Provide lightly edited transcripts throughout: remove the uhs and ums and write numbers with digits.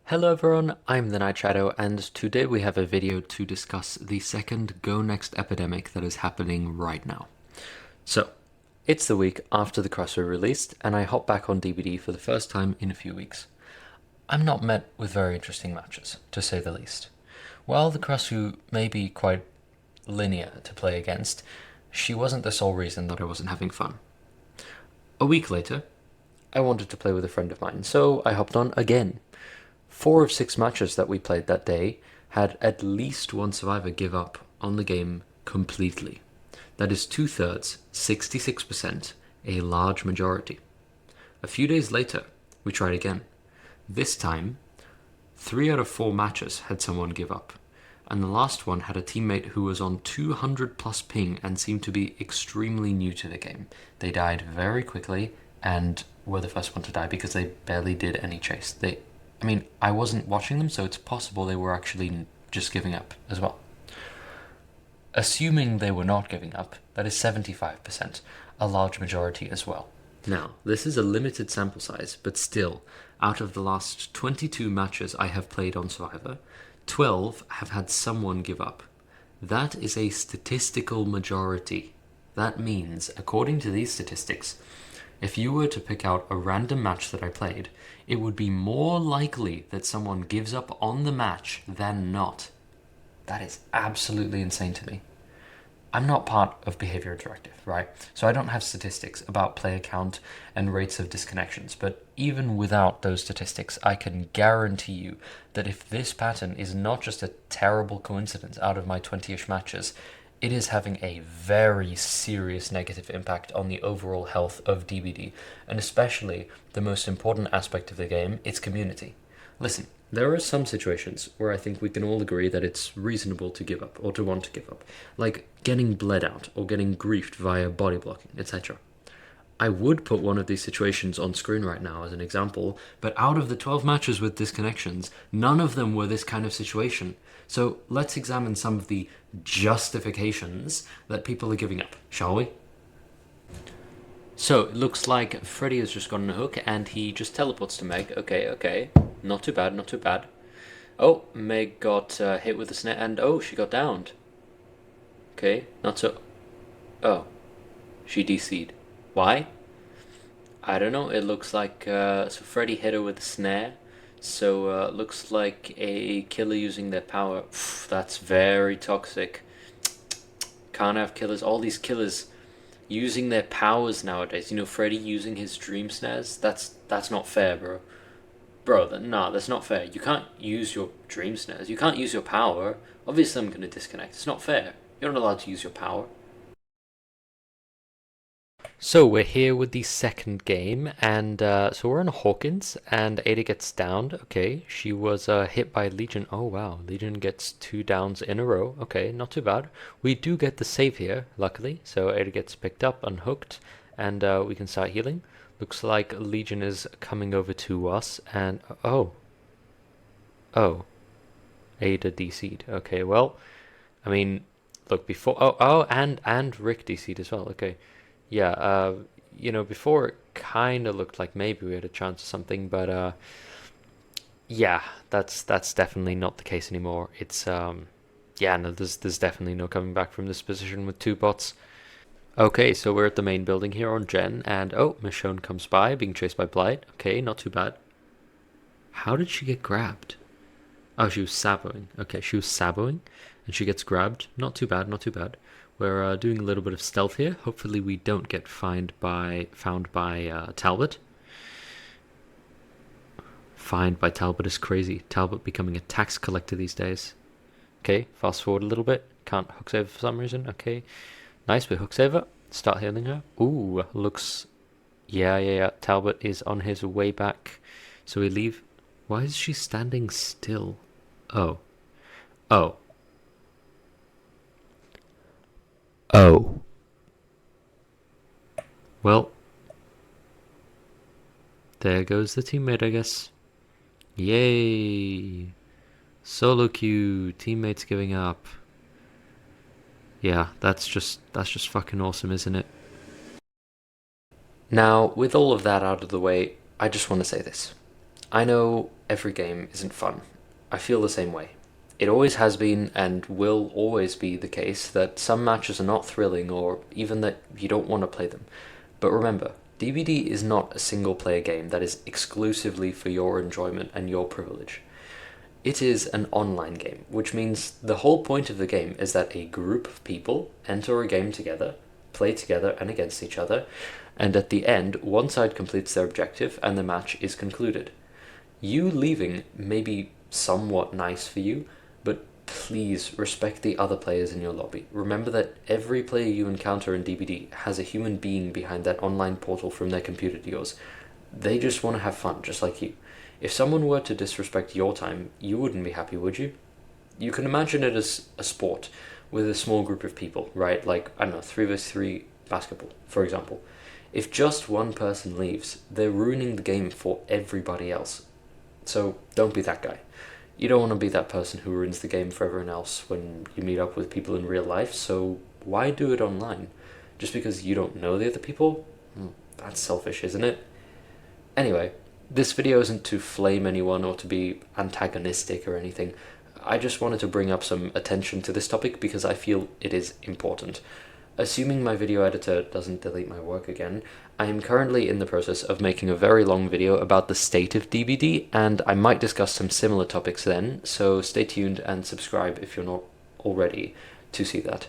Hello everyone, I'm the Night Shadow, and today we have a video to discuss the second Go Next epidemic that is happening right now. So, it's the week after the cross were released, and I hop back on DBD for the first time in a few weeks. I'm not met with very interesting matches, to say the least. While the Crossu may be quite linear to play against, she wasn't the sole reason that I wasn't having fun. A week later, I wanted to play with a friend of mine, so I hopped on again. 4 of 6 matches that we played that day had at least one survivor give up on the game completely. That is 2/3, 66%, a large majority. A few days later, we tried again. This time, 3 out of 4 matches had someone give up, and the last one had a teammate who was on 200 plus ping and seemed to be extremely new to the game. They died very quickly and were the first one to die because they barely did any chase. I wasn't watching them, so it's possible they were actually just giving up as well. Assuming they were not giving up, that is 75%, a large majority as well. Now, this is a limited sample size, but still, out of the last 22 matches I have played on Survivor, 12 have had someone give up. That is a statistical majority. That means, according to these statistics, if you were to pick out a random match that I played, it would be more likely that someone gives up on the match than not. That is absolutely insane to me. I'm not part of Behavior Interactive, right? So I don't have statistics about player count and rates of disconnections, but even without those statistics, I can guarantee you that if this pattern is not just a terrible coincidence out of my 20-ish matches, it is having a very serious negative impact on the overall health of DBD, and especially the most important aspect of the game, its community. Listen, there are some situations where I think we can all agree that it's reasonable to give up, or to want to give up, like getting bled out, or getting griefed via body blocking, etc. I would put one of these situations on screen right now as an example, but out of the 12 matches with disconnections, none of them were this kind of situation. So let's examine some of the justifications that people are giving up, shall we? So it looks like Freddy has just gotten a hook and he just teleports to Meg. Okay. Not too bad, not too bad. Oh, Meg got hit with the snare and oh, she got downed. Okay, not so... Oh, she DC'd. Why? I don't know. It looks like so Freddy hit her with a snare. So looks like a killer using their power. That's very toxic. Can't have killers. All these killers using their powers nowadays. You know, Freddy using his dream snares. That's not fair, bro. Nah, that's not fair. You can't use your dream snares. You can't use your power. Obviously, I'm gonna disconnect. It's not fair. You're not allowed to use your power. So we're here with the second game, and so we're on Hawkins, and Ada gets downed. Okay, she was hit by Legion. Oh wow, Legion gets 2 downs in a row. Okay, not too bad. We do get the save here, luckily. So Ada gets picked up, unhooked, and we can start healing. Looks like Legion is coming over to us, and oh, Ada DC'd. Okay, well, I mean, look before. And Rick DC'd as well. Okay. Yeah, before it kind of looked like maybe we had a chance or something, but yeah, that's definitely not the case anymore. It's yeah, no, there's definitely no coming back from this position with 2 bots. Okay, so we're at the main building here on Gen, and oh, Michonne comes by, being chased by Blight. Okay, not too bad. How did she get grabbed? Oh, she was saboing. Okay, she was saboing, and she gets grabbed. Not too bad, not too bad. We're doing a little bit of stealth here. Hopefully we don't get found by Talbot. Found by Talbot is crazy. Talbot becoming a tax collector these days. Okay, fast forward a little bit. Can't hook save for some reason. Okay, nice, we hook save her. Start healing her. Ooh, looks... Yeah. Talbot is on his way back. So we leave... Why is she standing still? Oh. Well, there goes the teammate, I guess. Yay! Solo queue, teammates giving up. Yeah, that's just fucking awesome, isn't it? Now, with all of that out of the way, I just want to say this. I know every game isn't fun. I feel the same way. It always has been and will always be the case that some matches are not thrilling or even that you don't want to play them. But remember, DBD is not a single player game that is exclusively for your enjoyment and your privilege. It is an online game, which means the whole point of the game is that a group of people enter a game together, play together and against each other, and at the end, one side completes their objective and the match is concluded. You leaving may be somewhat nice for you, but please respect the other players in your lobby. Remember that every player you encounter in DBD has a human being behind that online portal from their computer to yours. They just want to have fun, just like you. If someone were to disrespect your time, you wouldn't be happy, would you? You can imagine it as a sport with a small group of people, right? Like, I don't know, 3v3 basketball, for example. If just one person leaves, they're ruining the game for everybody else. So don't be that guy. You don't want to be that person who ruins the game for everyone else when you meet up with people in real life, so why do it online? Just because you don't know the other people? That's selfish, isn't it? Anyway, this video isn't to flame anyone or to be antagonistic or anything. I just wanted to bring up some attention to this topic because I feel it is important. Assuming my video editor doesn't delete my work again, I am currently in the process of making a very long video about the state of DBD, and I might discuss some similar topics then, so stay tuned and subscribe if you're not already to see that.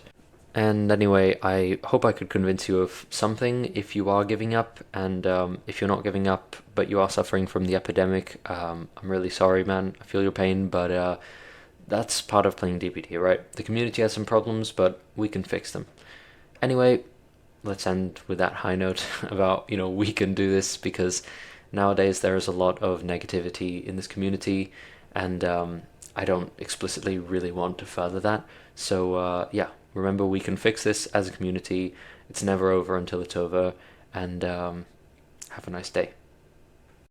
And anyway, I hope I could convince you of something if you are giving up, and if you're not giving up but you are suffering from the epidemic, I'm really sorry, man. I feel your pain, but that's part of playing DBD, right? The community has some problems, but we can fix them. Anyway, let's end with that high note about, we can do this, because nowadays there is a lot of negativity in this community, and I don't explicitly really want to further that. So yeah, remember, we can fix this as a community. It's never over until it's over, and have a nice day.